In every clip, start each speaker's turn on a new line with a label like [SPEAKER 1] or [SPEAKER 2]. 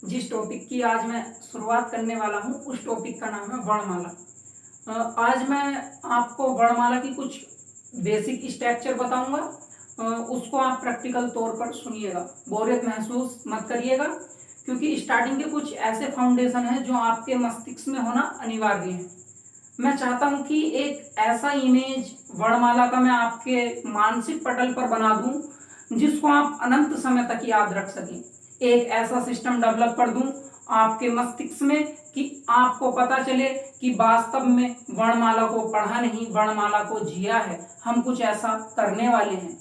[SPEAKER 1] जिस टॉपिक की आज मैं शुरुआत करने वाला हूँ उस टॉपिक का नाम है वर्णमाला। आज मैं आपको वर्णमाला की कुछ बेसिक स्ट्रक्चर बताऊंगा। उसको आप प्रैक्टिकल तौर पर सुनिएगा, बोरियत महसूस मत करिएगा, क्योंकि स्टार्टिंग के कुछ ऐसे फाउंडेशन हैं जो आपके मस्तिष्क में होना अनिवार्य है। मैं चाहता हूं कि एक ऐसा इमेज वर्णमाला का मैं आपके मानसिक पटल पर बना दूं जिसको आप अनंत समय तक याद रख सकें। एक ऐसा सिस्टम डेवलप कर दूं आपके मस्तिष्क में कि आपको पता चले कि वास्तव में वर्णमाला को पढ़ा नहीं, वर्णमाला को जिया है। हम कुछ ऐसा करने वाले हैं।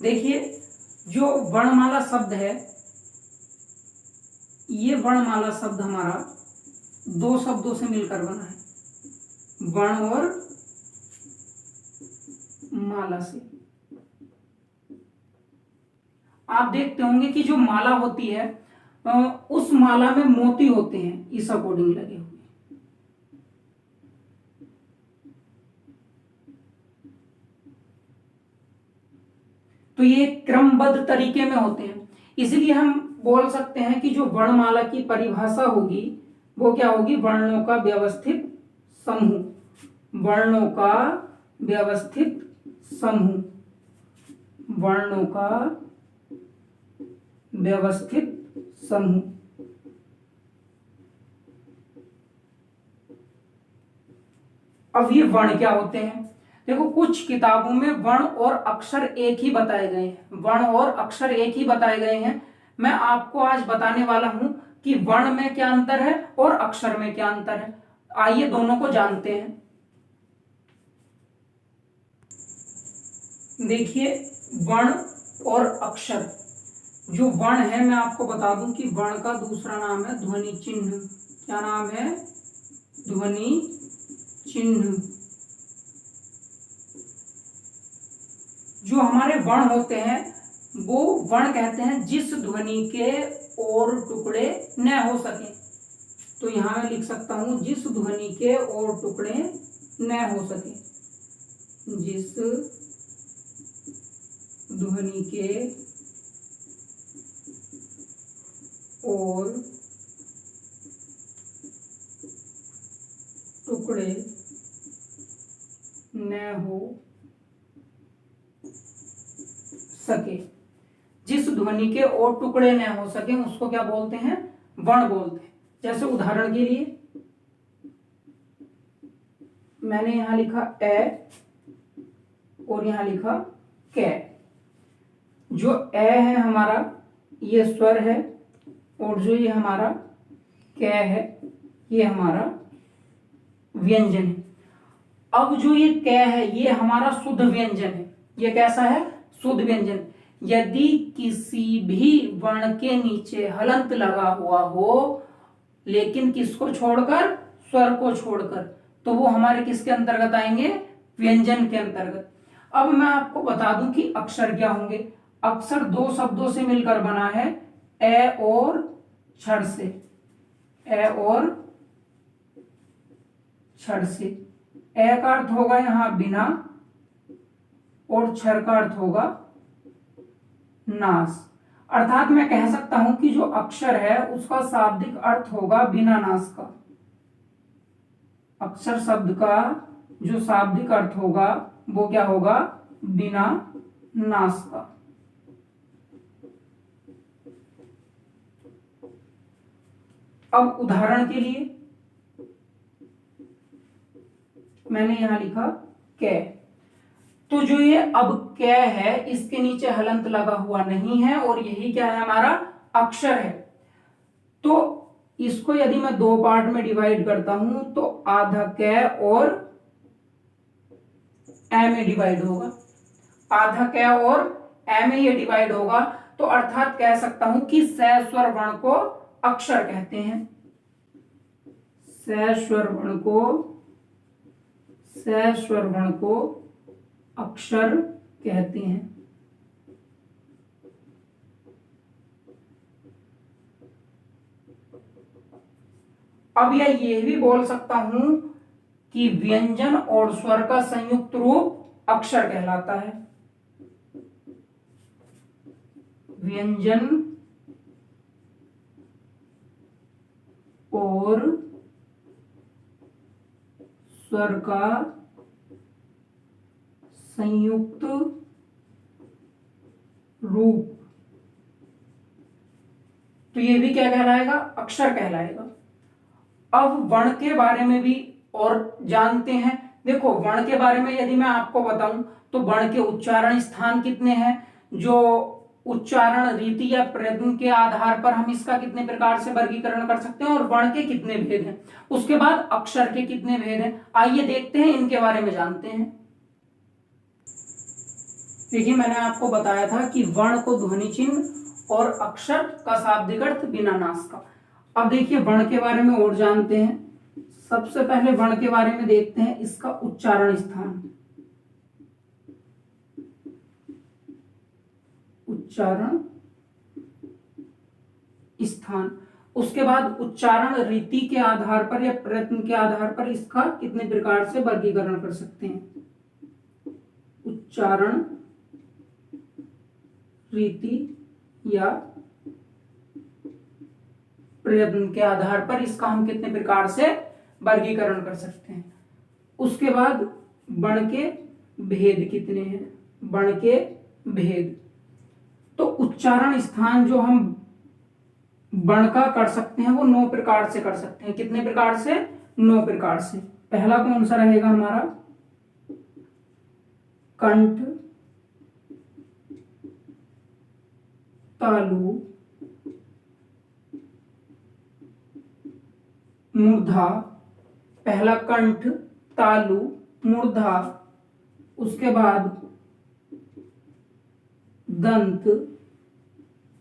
[SPEAKER 1] देखिए, जो वर्णमाला शब्द है, ये वर्णमाला शब्द हमारा दो शब्दों से मिलकर बना है, वर्ण और माला से। आप देखते होंगे कि जो माला होती है उस माला में मोती होते हैं इस अकॉर्डिंग लगे हुए। तो ये क्रमबद्ध तरीके में होते हैं, इसलिए हम बोल सकते हैं कि जो वर्णमाला की परिभाषा होगी वो क्या होगी? वर्णों का व्यवस्थित समूह। वर्णों का व्यवस्थित समूह, वर्णों का व्यवस्थित समूह। अब ये वर्ण क्या होते हैं? देखो, कुछ किताबों में वर्ण और अक्षर एक ही बताए गए हैं, वर्ण और अक्षर एक ही बताए गए हैं। मैं आपको आज बताने वाला हूं कि वर्ण में क्या अंतर है और अक्षर में क्या अंतर है। आइए दोनों को जानते हैं। देखिए, वर्ण और अक्षर। जो वर्ण है, मैं आपको बता दूं कि वर्ण का दूसरा नाम है ध्वनि चिन्ह। क्या नाम है? ध्वनि चिन्ह। जो हमारे वर्ण होते हैं वो वर्ण कहते हैं जिस ध्वनि के और टुकड़े न हो सके। तो यहां मैं लिख सकता हूं जिस ध्वनि के और टुकड़े न हो सके। जिस ध्वनि के और टुकड़े न हो सके। जिस ध्वनि के और टुकड़े न हो सके उसको क्या बोलते हैं? वर्ण बोलते हैं। जैसे उदाहरण के लिए मैंने यहां लिखा ए और यहां लिखा कै। जो ए है हमारा ये स्वर है, और जो ये हमारा कै है ये हमारा व्यंजन है। अब जो ये कै है ये हमारा शुद्ध व्यंजन है। ये कैसा है? शुद्ध व्यंजन। यदि किसी भी वर्ण के नीचे हलंत लगा हुआ हो, लेकिन किसको छोड़कर? स्वर को छोड़कर, तो वो हमारे किसके अंतर्गत आएंगे? व्यंजन के अंतर्गत। अब मैं आपको बता दूं कि अक्षर क्या होंगे। अक्षर दो शब्दों से मिलकर बना है, ए और क्षर से। ए और क्षर से। ए का अर्थ होगा यहां बिना, और क्षर का अर्थ होगा नाश। अर्थात मैं कह सकता हूं कि जो अक्षर है उसका शाब्दिक अर्थ होगा बिना नाश का। अक्षर शब्द का जो शाब्दिक अर्थ होगा वो क्या होगा? बिना नाश का। अब उदाहरण के लिए मैंने यहां लिखा कै। तो जो ये अब कै है इसके नीचे हलंत लगा हुआ नहीं है, और यही क्या है? हमारा अक्षर है। तो इसको यदि मैं दो पार्ट में डिवाइड करता हूं तो आधा कै और ए में डिवाइड होगा। आधा कै और ए में ये डिवाइड होगा। तो अर्थात कह सकता हूं कि सस्वर वर्ण को अक्षर कहते हैं। सस्वर वर्ण को अक्षर कहते हैं। अब ये भी बोल सकता हूं कि व्यंजन और स्वर का संयुक्त रूप अक्षर कहलाता है। व्यंजन स्वर का संयुक्त रूप, तो ये भी क्या कहलाएगा? अक्षर कहलाएगा। अब वर्ण के बारे में भी और जानते हैं। देखो, वर्ण के बारे में यदि मैं आपको बताऊं तो वर्ण के उच्चारण स्थान कितने हैं, जो उच्चारण रीति या प्रयत्न के आधार पर हम इसका कितने प्रकार से वर्गीकरण कर सकते हैं, और वर्ण के कितने भेद हैं, उसके बाद अक्षर के कितने भेद हैं, आइए देखते हैं, इनके बारे में जानते हैं। देखिए, मैंने आपको बताया था कि वर्ण को ध्वनि चिन्ह और अक्षर का शाब्दिक अर्थ बिना नाश का। अब देखिए, वर्ण के बारे में और जानते हैं। सबसे पहले वर्ण के बारे में देखते हैं इसका उच्चारण स्थान। उच्चारण स्थान, उसके बाद उच्चारण रीति के आधार पर या प्रयत्न के आधार पर इसका कितने प्रकार से वर्गीकरण कर सकते हैं। उच्चारण रीति या प्रयत्न के आधार पर इसका हम कितने प्रकार से वर्गीकरण कर सकते हैं। उसके बाद वर्ण के भेद कितने हैं, वर्ण के भेद। तो उच्चारण स्थान जो हम वर्ण का कर सकते हैं वो 9 प्रकार से कर सकते हैं। कितने प्रकार से? 9 प्रकार से। पहला कौन सा रहेगा हमारा? कंठ, तालु, मूर्धा। पहला कंठ, तालु, मूर्धा। उसके बाद दंत,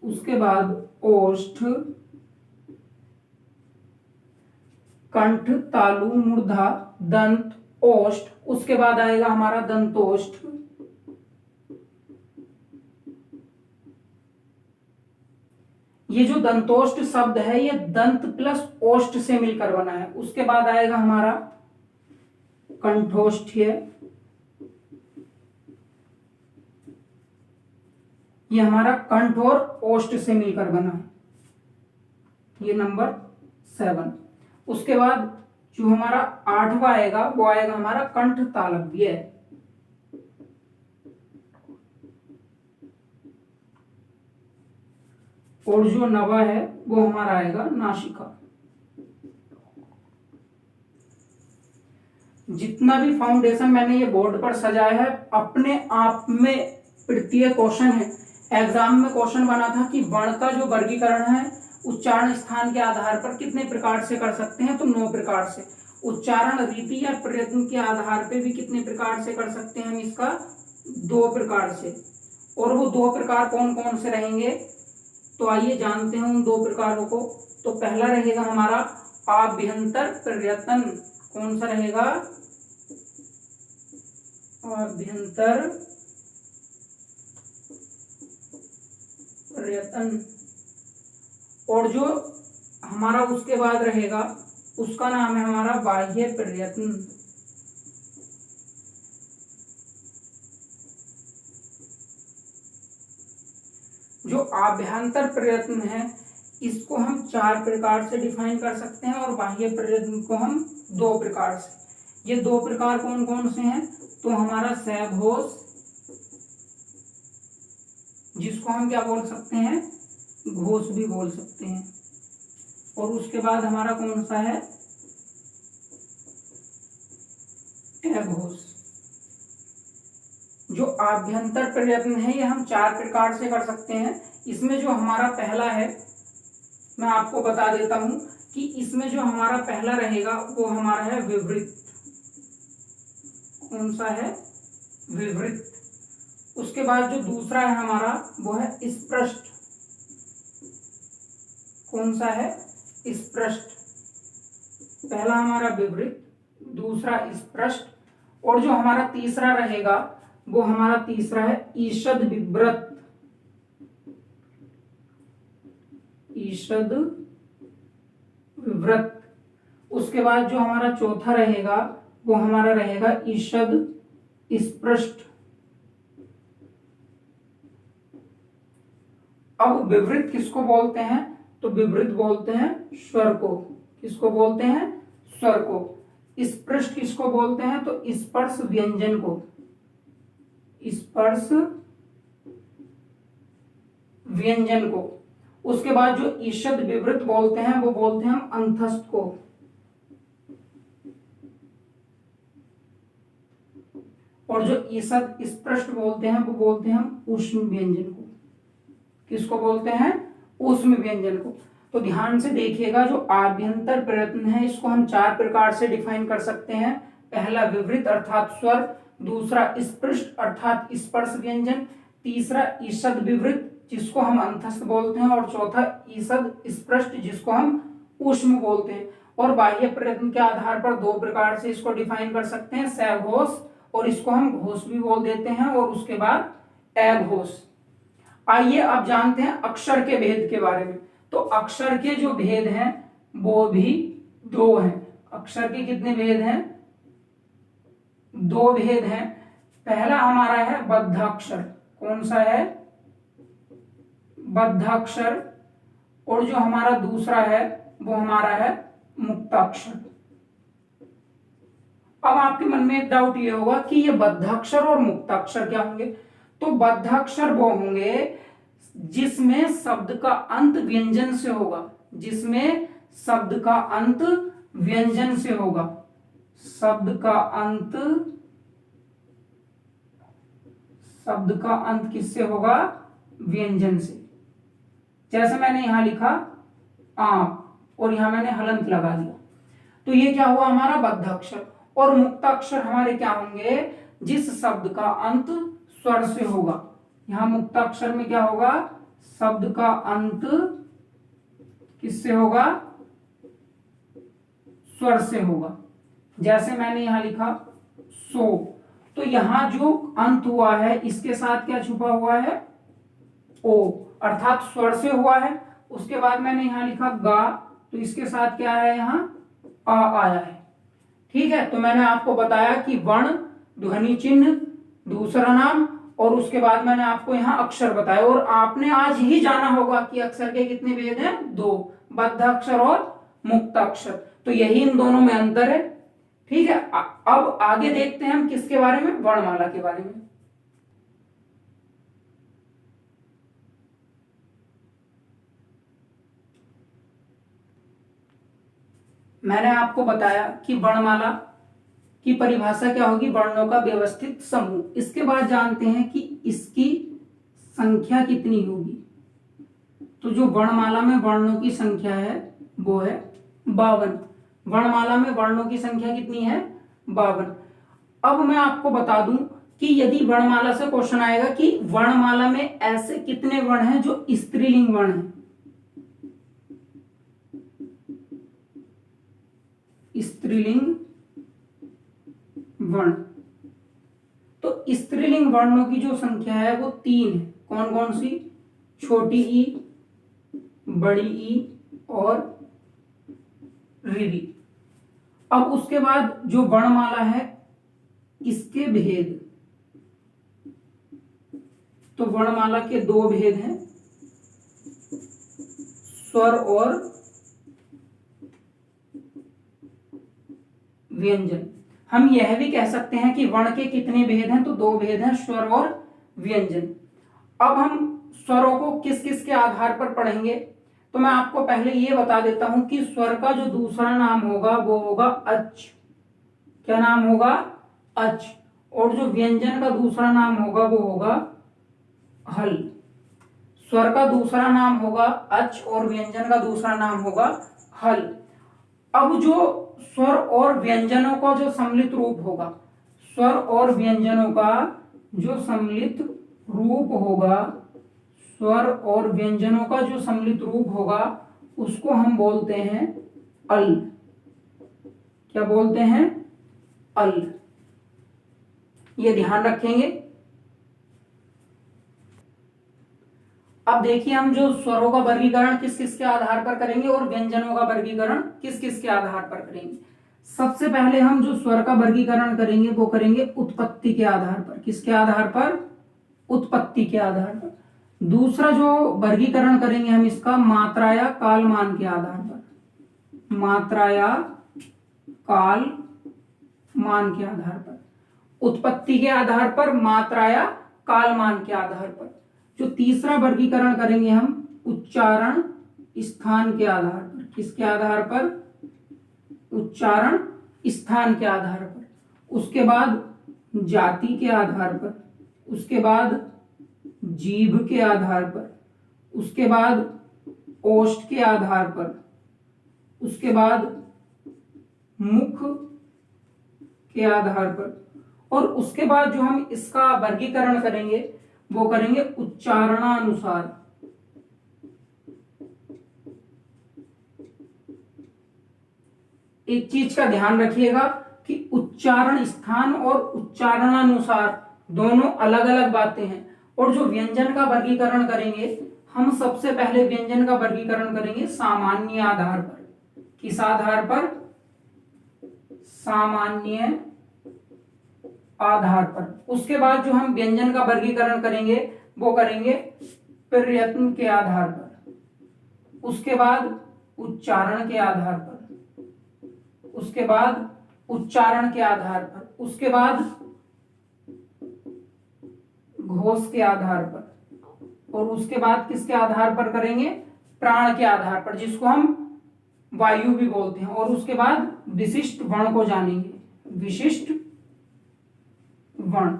[SPEAKER 1] उसके बाद ओष्ठ। कंठ, तालु, मूर्धा, दंत, ओष्ठ। उसके बाद आएगा हमारा दंतोष्ठ। ये जो दंतोष्ठ शब्द है ये दंत प्लस ओष्ठ से मिलकर बना है। उसके बाद आएगा हमारा कंठोष्ठ्य। ये हमारा कंठ और ओष्ठ से मिलकर बना है, ये नंबर 7। उसके बाद जो हमारा 8वां आएगा वो आएगा हमारा कंठ तालव्य। और जो 9वां है वो हमारा आएगा नासिका। जितना भी फाउंडेशन मैंने ये बोर्ड पर सजाया है अपने आप में तृतीय क्वेश्चन है। एग्जाम में क्वेश्चन बना था कि वर्ण का जो वर्गीकरण है उच्चारण स्थान के आधार पर कितने प्रकार से कर सकते हैं, तो 9 प्रकार से। उच्चारण रीति या प्रयत्न के आधार पे भी कितने प्रकार से कर सकते हैं हम इसका? 2 प्रकार से। और वो 2 प्रकार कौन कौन से रहेंगे, तो आइए जानते हैं उन 2 प्रकारों को। तो पहला रहेगा हमारा आभ्यंतर प्रयत्न। कौन सा रहेगा? आभ्यंतर प्रयत्न। और जो हमारा उसके बाद रहेगा उसका नाम है हमारा बाह्य प्रयत्न। जो आभ्यंतर प्रयत्न है इसको हम 4 प्रकार से डिफाइन कर सकते हैं और बाह्य प्रयत्न को हम 2 प्रकार से। ये 2 प्रकार कौन कौन से हैं, तो हमारा सघोष, जिसको हम क्या बोल सकते हैं? घोष भी बोल सकते हैं। और उसके बाद हमारा कौन सा है? अघोष। जो आभ्यंतर प्रयत्न है ये हम 4 प्रकार से कर सकते हैं। इसमें जो हमारा पहला है मैं आपको बता देता हूं कि इसमें जो हमारा पहला रहेगा वो हमारा है विवृत। कौन सा है? विवृत। उसके बाद जो दूसरा है हमारा वो है स्पृष्ट। कौन सा है? स्पृष्ट। पहला हमारा विवृत, दूसरा स्पृष्ट, और जो हमारा तीसरा रहेगा वो हमारा तीसरा है ईषद विव्रत। ईषद विव्रत। उसके बाद जो हमारा चौथा रहेगा वो हमारा रहेगा ईषद स्पृष्ट। अब विवृत किसको बोलते हैं, तो विवृत बोलते हैं स्वर को। किसको बोलते हैं? स्वर को। स्पृष्ट किसको बोलते हैं? तो स्पर्श व्यंजन को, स्पर्श व्यंजन को। उसके बाद जो ईषद विवृत बोलते हैं वो बोलते हैं हम अंतस्थ को, और जो ईषद स्पृष्ट बोलते हैं वो बोलते हैं हम ऊष्म व्यंजन को। किसको बोलते हैं? ऊष्म व्यंजन को। तो ध्यान से देखिएगा, जो आभ्यंतर प्रयत्न है इसको हम 4 प्रकार से डिफाइन कर सकते हैं। पहला विवृत अर्थात स्वर, दूसरा स्पृष्ट अर्थात स्पर्श व्यंजन, तीसरा ईषद विवृत जिसको हम अंतस्थ बोलते हैं, और चौथा ईषद स्पृष्ट जिसको हम ऊष्म बोलते हैं। और बाह्य प्रयत्न के आधार पर 2 प्रकार से इसको डिफाइन कर सकते हैं, सघोष, और इसको हम घोष भी बोल देते हैं, और उसके बाद अघोष। आइए अब जानते हैं अक्षर के भेद के बारे में। तो अक्षर के जो भेद हैं वो भी 2 हैं। अक्षर के कितने भेद हैं? 2 भेद हैं। पहला हमारा है बद्धाक्षर। कौन सा है? बद्धाक्षर। और जो हमारा दूसरा है वो हमारा है मुक्ताक्षर। अब आपके मन में एक डाउट ये होगा कि ये बद्धाक्षर और मुक्ताक्षर क्या होंगे? तो बद्धाक्षर वो होंगे जिसमें शब्द का अंत व्यंजन से होगा, जिसमें शब्द का अंत व्यंजन से होगा। शब्द का अंत किससे होगा? व्यंजन से। जैसे मैंने यहां लिखा आम, और यहां मैंने हलंत लगा दिया, तो ये क्या हुआ? हमारा बद्धाक्षर। और मुक्ताक्षर हमारे क्या होंगे? जिस शब्द का अंत स्वर से होगा। यहां मुक्ताक्षर में क्या होगा? शब्द का अंत किससे होगा? स्वर से होगा। जैसे मैंने यहां लिखा सो, तो यहां जो अंत हुआ है इसके साथ क्या छुपा हुआ है? ओ, अर्थात स्वर से हुआ है। उसके बाद मैंने यहां लिखा गा, तो इसके साथ क्या है? यहां आ आया है। ठीक है, तो मैंने आपको बताया कि वर्ण, ध्वनि चिन्ह, दूसरा नाम, और उसके बाद मैंने आपको यहाँ अक्षर बताया। और आपने आज ही जाना होगा कि अक्षर के कितने भेद हैं? 2, बद्धाक्षर और मुक्ताक्षर। तो यही इन दोनों में अंतर है। ठीक है, अब आगे देखते हैं हम किसके बारे में? वर्णमाला के बारे में। मैंने आपको बताया कि वर्णमाला की परिभाषा क्या होगी? वर्णों का व्यवस्थित समूह। इसके बाद जानते हैं कि इसकी संख्या कितनी होगी। तो जो वर्णमाला में वर्णों की संख्या है वो है 52। वर्णमाला में वर्णों की संख्या कितनी है? 52। अब मैं आपको बता दूं कि यदि वर्णमाला से क्वेश्चन आएगा कि वर्णमाला में ऐसे कितने वर्ण हैं जो स्त्रीलिंग वर्ण हैं, स्त्रीलिंग वर्ण, तो स्त्रीलिंग वर्णों की जो संख्या है वो 3 है। कौन कौन सी? छोटी ई, बड़ी ई और ऋ। अब उसके बाद जो वर्णमाला है इसके भेद, तो वर्णमाला के 2 भेद हैं, स्वर और व्यंजन। हम यह भी कह सकते हैं कि वर्ण के कितने भेद हैं? तो 2 भेद हैं, स्वर और व्यंजन। अब हम स्वरों को किस किस के आधार पर पढ़ेंगे? तो मैं आपको पहले ये बता देता हूं कि स्वर का जो दूसरा नाम होगा वो होगा अच। क्या नाम होगा? अच। और जो व्यंजन का दूसरा नाम होगा वो होगा हल। स्वर का दूसरा नाम होगा अच और व्यंजन का दूसरा नाम होगा हल। अब जो स्वर और व्यंजनों का जो सम्मिलित रूप होगा, स्वर और व्यंजनों का जो सम्मिलित रूप होगा, स्वर और व्यंजनों का जो सम्मिलित रूप होगा उसको हम बोलते हैं अल। क्या बोलते हैं? अल। ये ध्यान रखेंगे। अब देखिए हम जो स्वरों का वर्गीकरण किस किस के आधार पर करेंगे और व्यंजनों का वर्गीकरण किस किस के आधार पर करेंगे। सबसे पहले हम जो स्वर का वर्गीकरण करेंगे वो करेंगे उत्पत्ति के आधार पर। किसके आधार पर? उत्पत्ति के आधार पर। दूसरा जो वर्गीकरण करेंगे हम इसका मात्रा या कालमान के आधार पर। मात्रा या काल मान के आधार पर, उत्पत्ति के आधार पर, मात्रा या काल मान के आधार पर। जो तीसरा वर्गीकरण करेंगे हम उच्चारण स्थान के आधार पर। किसके आधार पर? उच्चारण स्थान के आधार पर। उसके बाद जाति के आधार पर, उसके बाद जीभ के आधार पर, उसके बाद ओष्ठ के आधार पर, उसके बाद मुख के आधार पर, और उसके बाद जो हम इसका वर्गीकरण करेंगे वो करेंगे उच्चारणानुसार। एक चीज का ध्यान रखिएगा कि उच्चारण स्थान और उच्चारणानुसार दोनों अलग अलग बातें हैं। और जो व्यंजन का वर्गीकरण करेंगे हम सबसे पहले व्यंजन का वर्गीकरण करेंगे सामान्य आधार पर। किस आधार पर? सामान्य आधार पर। उसके बाद जो हम व्यंजन का वर्गीकरण करेंगे वो करेंगे प्रयत्न के आधार पर, उसके बाद उच्चारण के आधार पर, उसके बाद उच्चारण के आधार पर, उसके बाद घोष के आधार पर, और उसके बाद किसके आधार पर करेंगे? प्राण के आधार पर, जिसको हम वायु भी बोलते हैं। और उसके बाद विशिष्ट वर्ण को जानेंगे, विशिष्ट वर्ण।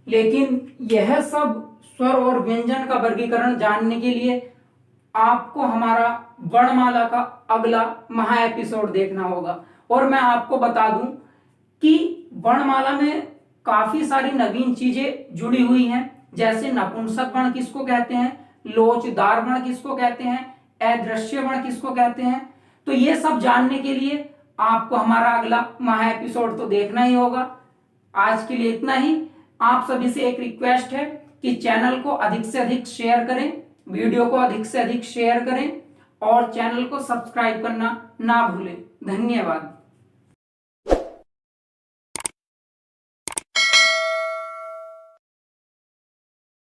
[SPEAKER 1] लेकिन यह सब स्वर और व्यंजन का वर्गीकरण जानने के लिए आपको हमारा वर्णमाला का अगला महा एपिसोड देखना होगा। और मैं आपको बता दूं कि वर्णमाला में काफी सारी नवीन चीजें जुड़ी हुई हैं, जैसे नपुंसक वर्ण किसको कहते हैं, लोचदार वर्ण किसको कहते हैं, अदृश्य वर्ण किसको कहते हैं। तो ये सब जानने के लिए आपको हमारा अगला महा एपिसोड तो देखना ही होगा। आज के लिए इतना ही। आप सभी से एक रिक्वेस्ट है कि चैनल को अधिक से अधिक शेयर करें, वीडियो को अधिक से अधिक शेयर करें और चैनल को सब्सक्राइब करना ना भूलें। धन्यवाद।